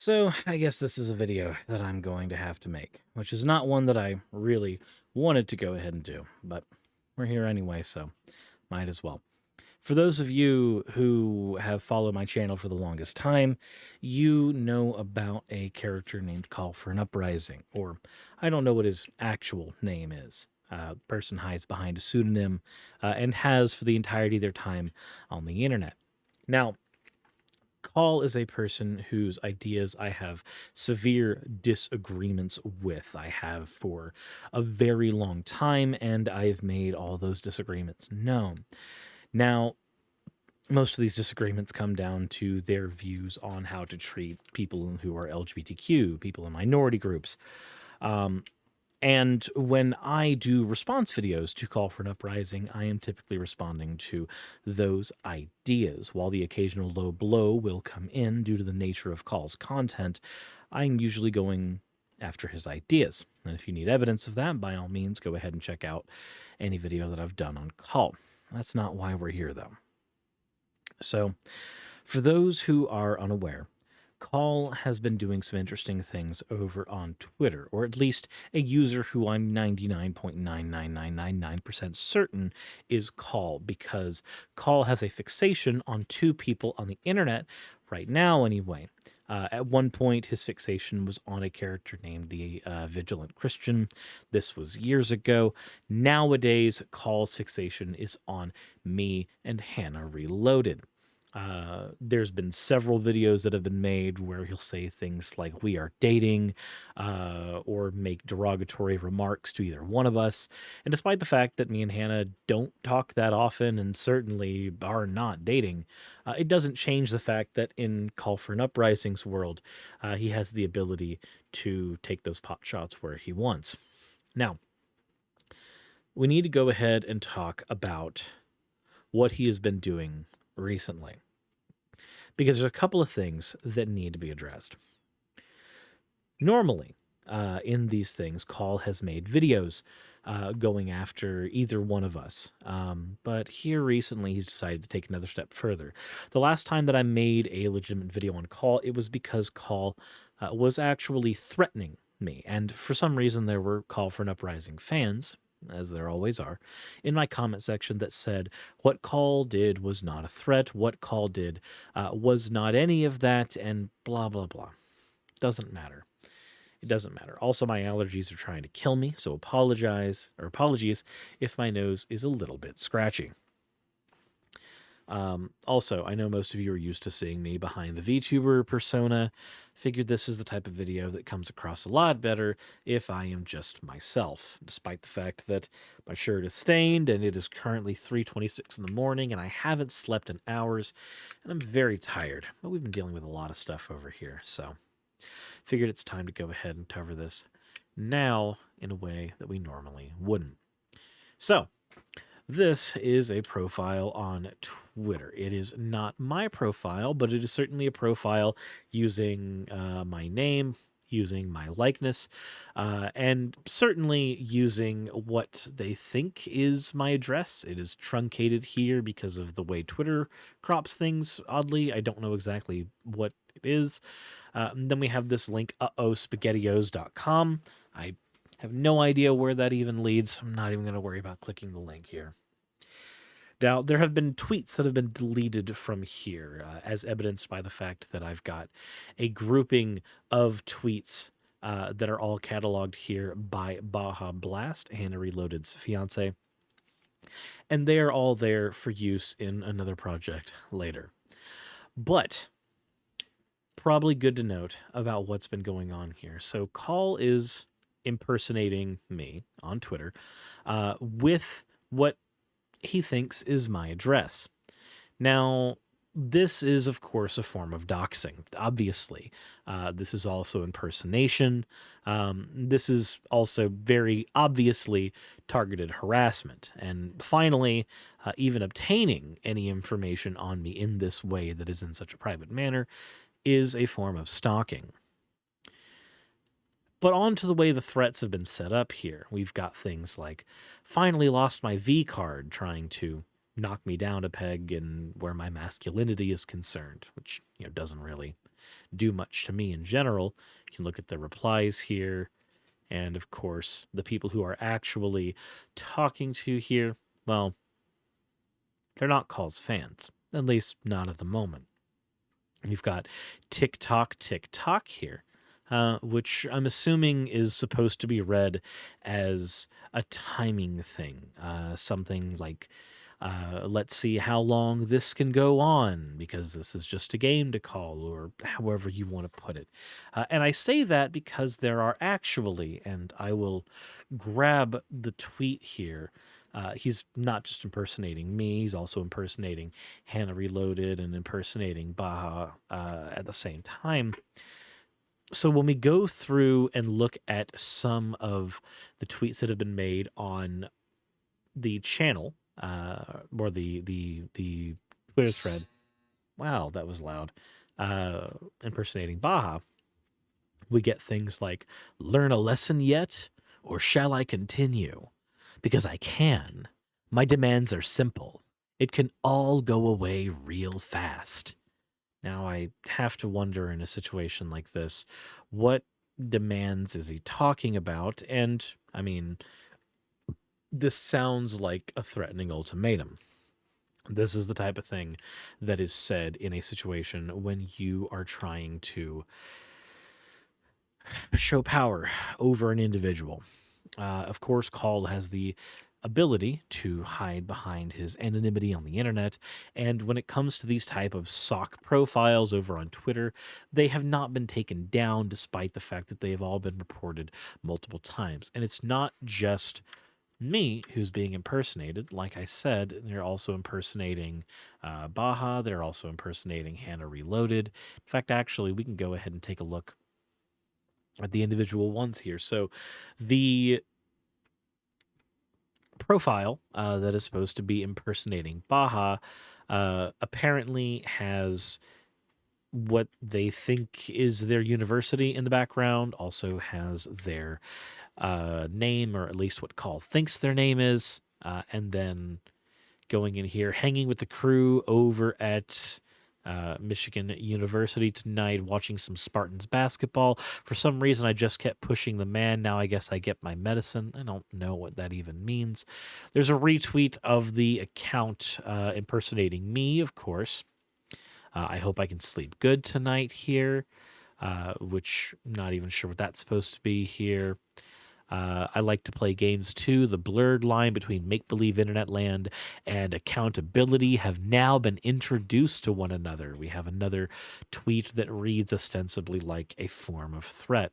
So, I guess this is a video that I'm going to have to make, which is not one that I really wanted to go ahead and do, but we're here anyway, so might as well. For those of you who have followed my channel for the longest time, you know about a character named Call for an Uprising, or I don't know what his actual name is. Person hides behind a pseudonym and has for the entirety of their time on the internet. Now, Call is a person whose ideas I have severe disagreements with. I have for a very long time, and I've made all those disagreements known. Now, most of these disagreements come down to their views on how to treat people who are LGBTQ, people in minority groups. And when I do response videos to Call for an Uprising, I am typically responding to those ideas. While the occasional low blow will come in due to the nature of Call's content, I'm usually going after his ideas. And if you need evidence of that, by all means, go ahead and check out any video that I've done on Call. That's not why we're here, though. So, for those who are unaware, Call has been doing some interesting things over on Twitter, or at least a user who I'm 99.99999% certain is Call, because Call has a fixation on two people on the internet right now, anyway. At one point, his fixation was on a character named the Vigilant Christian. This was years ago. Nowadays, Call's fixation is on me and Hannah Reloaded. There's been several videos that have been made where he'll say things like "we are dating," or make derogatory remarks to either one of us. And despite the fact that me and Hannah don't talk that often and certainly are not dating, it doesn't change the fact that in Call for an Uprising's world, he has the ability to take those pot shots where he wants. Now, we need to go ahead and talk about what he has been doing recently, because there's a couple of things that need to be addressed. Normally, in these things, Call has made videos going after either one of us. But here recently, he's decided to take another step further. The last time that I made a legitimate video on Call, it was because Call was actually threatening me. And for some reason, there were Call for an Uprising fans, as there always are, in my comment section that said what Call did was not a threat, what Call did was not any of that, and blah, blah, blah. Doesn't matter. It doesn't matter. Also, my allergies are trying to kill me, so apologies if my nose is a little bit scratchy. Also, I know most of you are used to seeing me behind the VTuber persona. Figured this is the type of video that comes across a lot better if I am just myself, despite the fact that my shirt is stained and it is currently 3:26 in the morning and I haven't slept in hours and I'm very tired. But we've been dealing with a lot of stuff over here, so figured it's time to go ahead and cover this now in a way that we normally wouldn't. So, this is a profile on Twitter. It is not my profile, but it is certainly a profile using my name, using my likeness, and certainly using what they think is my address. It is truncated here because of the way Twitter crops things. Oddly, I don't know exactly what it is. Then we have this link, spaghettios.com. I have no idea where that even leads. I'm not even going to worry about clicking the link here. Now, there have been tweets that have been deleted from here, as evidenced by the fact that I've got a grouping of tweets that are all cataloged here by Baja Blast, Hannah Reloaded's fiance, and they are all there for use in another project later. But probably good to note about what's been going on here. So Call is impersonating me on Twitter with what he thinks is my address. Now, this is, of course, a form of doxing, obviously. This is also impersonation. This is also very obviously targeted harassment. And finally, even obtaining any information on me in this way that is in such a private manner is a form of stalking. But on to the way the threats have been set up here. We've got things like, finally lost my V card, trying to knock me down a peg and where my masculinity is concerned, which, doesn't really do much to me in general. You can look at the replies here. And of course, the people who are actually talking to here, well, they're not Call's fans, at least not at the moment. You've got TikTok here, which I'm assuming is supposed to be read as a timing thing, something like, let's see how long this can go on because this is just a game to call, or however you want to put it. And I say that because there are actually, and I will grab the tweet here. He's not just impersonating me, he's also impersonating Hannah Reloaded and impersonating Baja at the same time. So when we go through and look at some of the tweets that have been made on the channel, or the Twitter thread, wow, that was loud, impersonating Baja, we get things like, learn a lesson yet? Or shall I continue? Because I can. My demands are simple. It can all go away real fast. Now, I have to wonder in a situation like this, what demands is he talking about? And, I mean, this sounds like a threatening ultimatum. This is the type of thing that is said in a situation when you are trying to show power over an individual. Of course, Call has the ability to hide behind his anonymity on the internet, and when it comes to these type of sock profiles over on Twitter, they have not been taken down despite the fact that they have all been reported multiple times. And it's not just me who's being impersonated. Like I said, they're also impersonating Baja, they're also impersonating Hannah Reloaded. In fact, actually, we can go ahead and take a look at the individual ones here. So the profile that is supposed to be impersonating Baja apparently has what they think is their university in the background, also has their name, or at least what Call thinks their name is, and then going in here, hanging with the crew over at Michigan University tonight, watching some Spartans basketball. For some reason, I just kept pushing the man. Now I guess I get my medicine. I don't know what that even means. There's a retweet of the account impersonating me, of course. I hope I can sleep good tonight here, which I'm not even sure what that's supposed to be here. I like to play games too. The blurred line between make-believe internet land and accountability have now been introduced to one another. We have another tweet that reads ostensibly like a form of threat.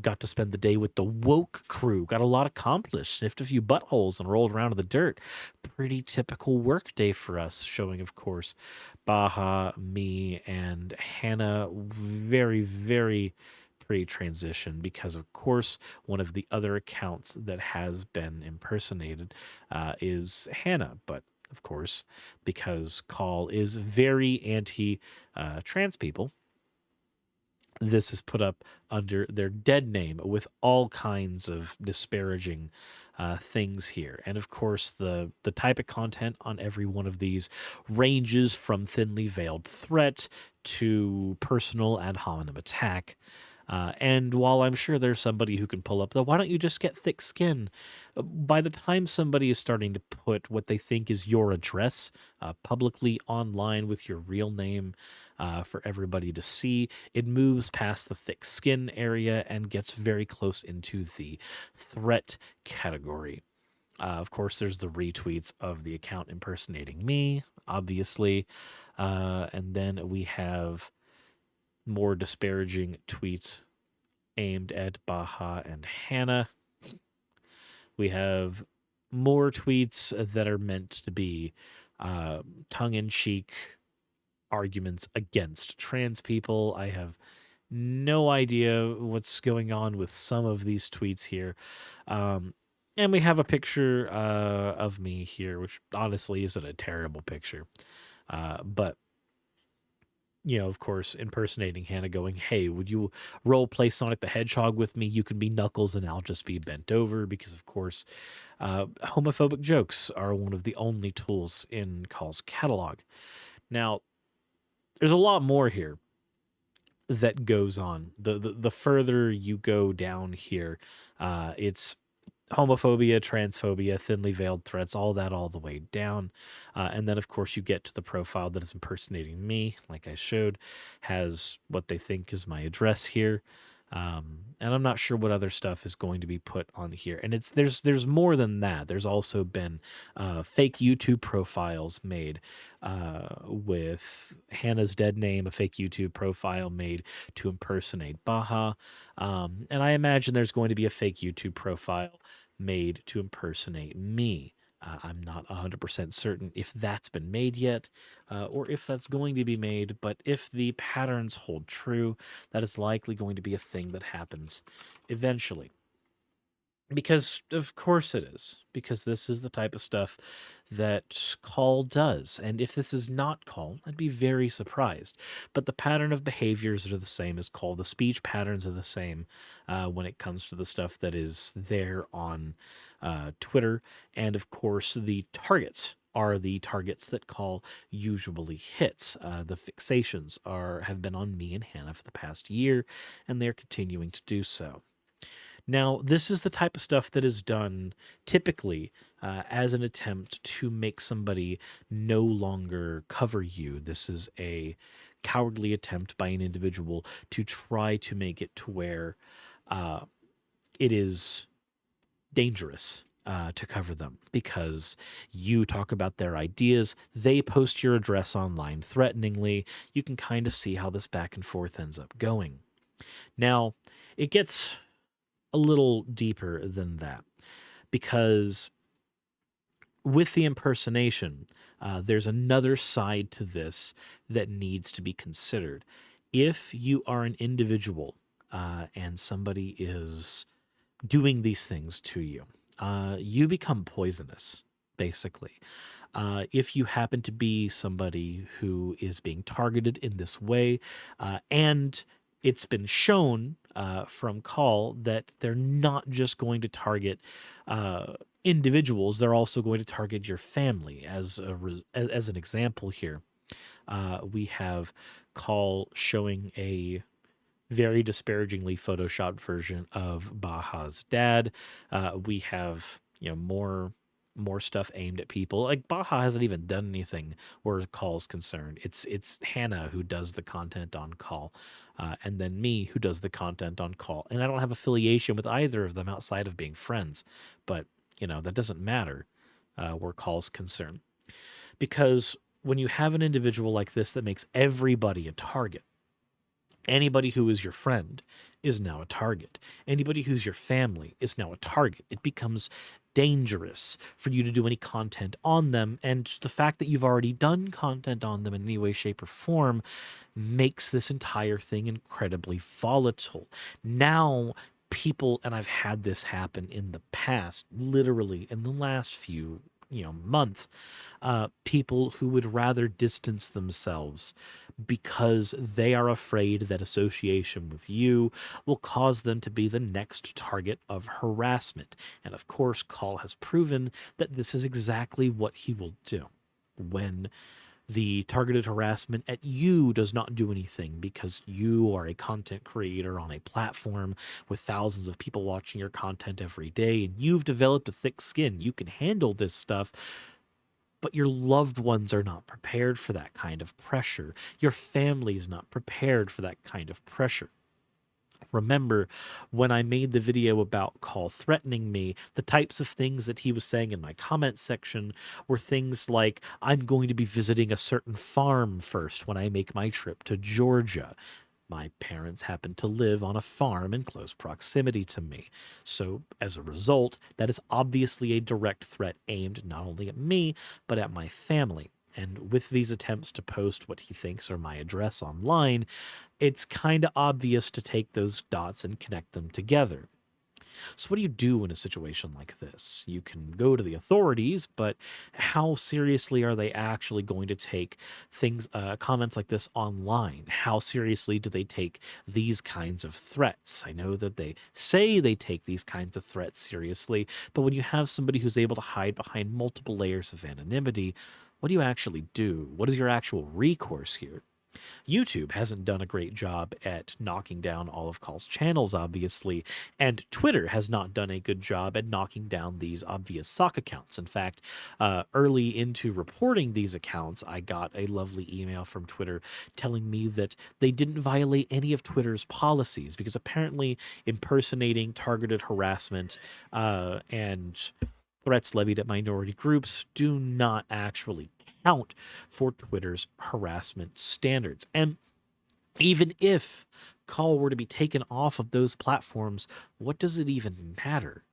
Got to spend the day with the woke crew. Got a lot accomplished. Sniffed a few buttholes and rolled around in the dirt. Pretty typical work day for us. Showing, of course, Baja, me, and Hannah. Very, very pre-transition because, of course, one of the other accounts that has been impersonated is Hannah. But, of course, because Call is very anti-trans people, this is put up under their dead name with all kinds of disparaging things here. And of course, the type of content on every one of these ranges from thinly veiled threat to personal ad hominem attack. And while I'm sure there's somebody who can pull up the why don't you just get thick skin, by the time somebody is starting to put what they think is your address publicly online with your real name for everybody to see, it moves past the thick skin area and gets very close into the threat category. Of course, there's the retweets of the account impersonating me, obviously. And then we have more disparaging tweets aimed at Baja and Hannah. We have more tweets that are meant to be tongue-in-cheek arguments against trans people. I have no idea what's going on with some of these tweets here. And we have a picture of me here, which honestly isn't a terrible picture. But of course, impersonating Hannah going, hey, would you role play Sonic the Hedgehog with me? You can be Knuckles and I'll just be bent over because, of course, homophobic jokes are one of the only tools in Call's catalog. Now, there's a lot more here. that goes on. The further you go down here, it's homophobia, transphobia, thinly veiled threats, all that all the way down. And then, of course, you get to the profile that is impersonating me, like I showed, has what they think is my address here. And I'm not sure what other stuff is going to be put on here. And there's more than that. There's also been fake YouTube profiles made with Hannah's dead name, a fake YouTube profile made to impersonate Baha. And I imagine there's going to be a fake YouTube profile made to impersonate me. I'm not 100% certain if that's been made yet or if that's going to be made, but if the patterns hold true, that is likely going to be a thing that happens eventually. Because, of course, it is. Because this is the type of stuff that Call does. And if this is not Call, I'd be very surprised. But the pattern of behaviors are the same as Call. The speech patterns are the same when it comes to the stuff that is there on Twitter. And, of course, the targets are the targets that Call usually hits. The fixations have been on me and Hannah for the past year, and they're continuing to do so. Now, this is the type of stuff that is done typically as an attempt to make somebody no longer cover you. This is a cowardly attempt by an individual to try to make it to where it is dangerous to cover them because you talk about their ideas, they post your address online threateningly. You can kind of see how this back and forth ends up going. Now, it gets a little deeper than that because with the impersonation, there's another side to this that needs to be considered. If you are an individual and somebody is doing these things to you, you become poisonous, basically. If you happen to be somebody who is being targeted in this way, and it's been shown from Call that they're not just going to target individuals, they're also going to target your family. As an example here, we have Call showing a very disparagingly photoshopped version of Baha's dad. We have more stuff aimed at people. Like Baha hasn't even done anything where Call's concerned. It's Hannah who does the content on Call, and then me who does the content on Call. And I don't have affiliation with either of them outside of being friends. But that doesn't matter where Call's concerned, because when you have an individual like this that makes everybody a target, anybody who is your friend is now a target. Anybody who's your family is now a target. It becomes dangerous for you to do any content on them. And the fact that you've already done content on them in any way, shape, or form makes this entire thing incredibly volatile. Now, people, and I've had this happen in the past, literally in the last few months, people who would rather distance themselves because they are afraid that association with you will cause them to be the next target of harassment. And of course, Call has proven that this is exactly what he will do when the targeted harassment at you does not do anything because you are a content creator on a platform with thousands of people watching your content every day, and you've developed a thick skin. You can handle this stuff, but your loved ones are not prepared for that kind of pressure. Your family's not prepared for that kind of pressure. Remember, when I made the video about Call threatening me, the types of things that he was saying in my comment section were things like, I'm going to be visiting a certain farm first when I make my trip to Georgia. My parents happen to live on a farm in close proximity to me. So, as a result, that is obviously a direct threat aimed not only at me, but at my family. And with these attempts to post what he thinks are my address online, it's kind of obvious to take those dots and connect them together. So what do you do in a situation like this? You can go to the authorities, but how seriously are they actually going to take things, comments like this online? How seriously do they take these kinds of threats? I know that they say they take these kinds of threats seriously, but when you have somebody who's able to hide behind multiple layers of anonymity, what do you actually do? What is your actual recourse here? YouTube hasn't done a great job at knocking down all of Call's channels, obviously, and Twitter has not done a good job at knocking down these obvious sock accounts. In fact, early into reporting these accounts, I got a lovely email from Twitter telling me that they didn't violate any of Twitter's policies because apparently impersonating, targeted harassment, and threats levied at minority groups do not actually count for Twitter's harassment standards. And even if Call were to be taken off of those platforms, what does it even matter?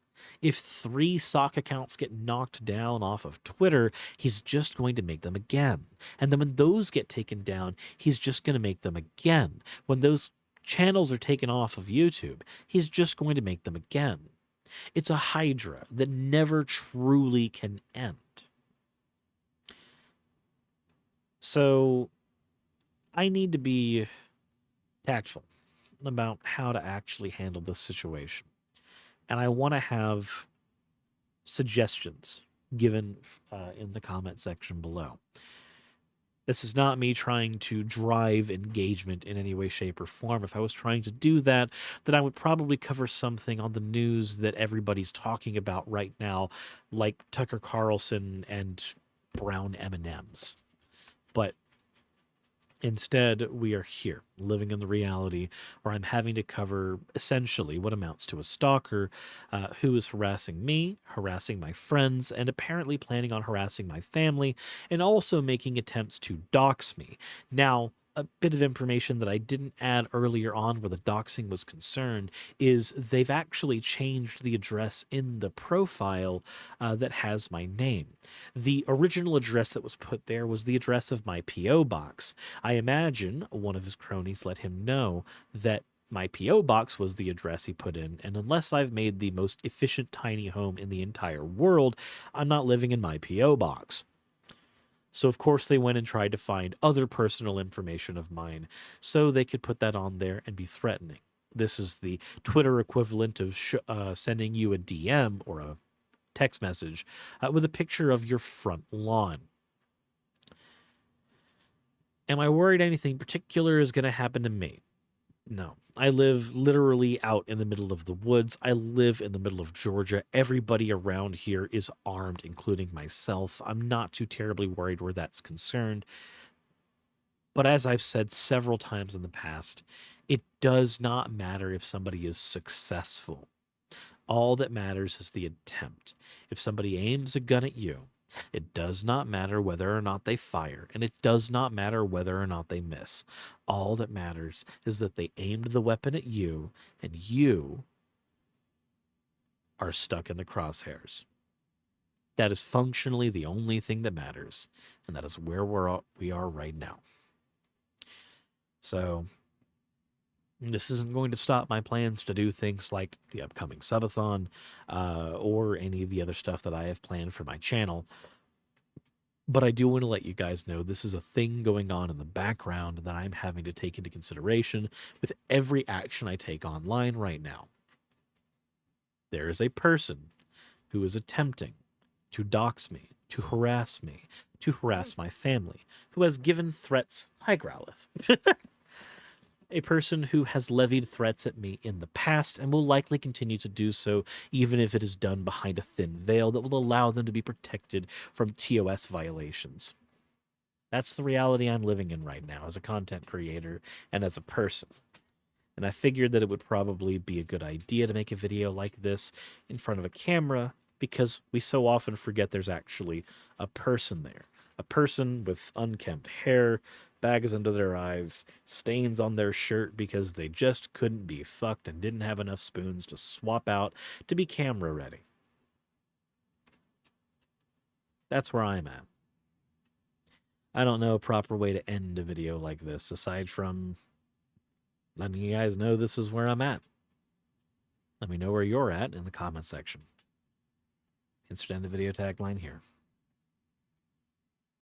If 3 sock accounts get knocked down off of Twitter, he's just going to make them again. And then when those get taken down, he's just going to make them again. When those channels are taken off of YouTube, he's just going to make them again. It's a hydra that never truly can end. So I need to be tactful about how to actually handle this situation. And I want to have suggestions given in the comment section below. This is not me trying to drive engagement in any way, shape, or form. If I was trying to do that, then I would probably cover something on the news that everybody's talking about right now, like Tucker Carlson and brown M&Ms. But instead, we are here, living in the reality where I'm having to cover essentially what amounts to a stalker who is harassing me, harassing my friends, and apparently planning on harassing my family, and also making attempts to dox me. Now, a bit of information that I didn't add earlier on where the doxing was concerned is they've actually changed the address in the profile that has my name. The original address that was put there was the address of my P.O. box. I imagine one of his cronies let him know that my P.O. box was the address he put in, and unless I've made the most efficient tiny home in the entire world, I'm not living in my P.O. box. So, of course, they went and tried to find other personal information of mine so they could put that on there and be threatening. This is the Twitter equivalent of sending you a DM or a text message with a picture of your front lawn. Am I worried anything particular is going to happen to me? No. I live literally out in the middle of the woods. I live in the middle of Georgia. Everybody around here is armed, including myself. I'm not too terribly worried where that's concerned. But as I've said several times in the past, it does not matter if somebody is successful. All that matters is the attempt. If somebody aims a gun at you, it does not matter whether or not they fire, and it does not matter whether or not they miss. All that matters is that they aimed the weapon at you, and you are stuck in the crosshairs. That is functionally the only thing that matters, and that is where we are right now. So, this isn't going to stop my plans to do things like the upcoming subathon or any of the other stuff that I have planned for my channel. But I do want to let you guys know this is a thing going on in the background that I'm having to take into consideration with every action I take online right now. There is a person who is attempting to dox me, to harass my family, who has given threats. Hi, Growlith. A person who has levied threats at me in the past and will likely continue to do so, even if it is done behind a thin veil that will allow them to be protected from TOS violations. That's the reality I'm living in right now as a content creator and as a person. And I figured that it would probably be a good idea to make a video like this in front of a camera because we so often forget there's actually a person there. A person with unkempt hair, bags under their eyes, stains on their shirt because they just couldn't be fucked and didn't have enough spoons to swap out to be camera ready. That's where I'm at. I don't know a proper way to end a video like this aside from letting you guys know this is where I'm at. Let me know where you're at in the comment section. Insert end the video tagline here.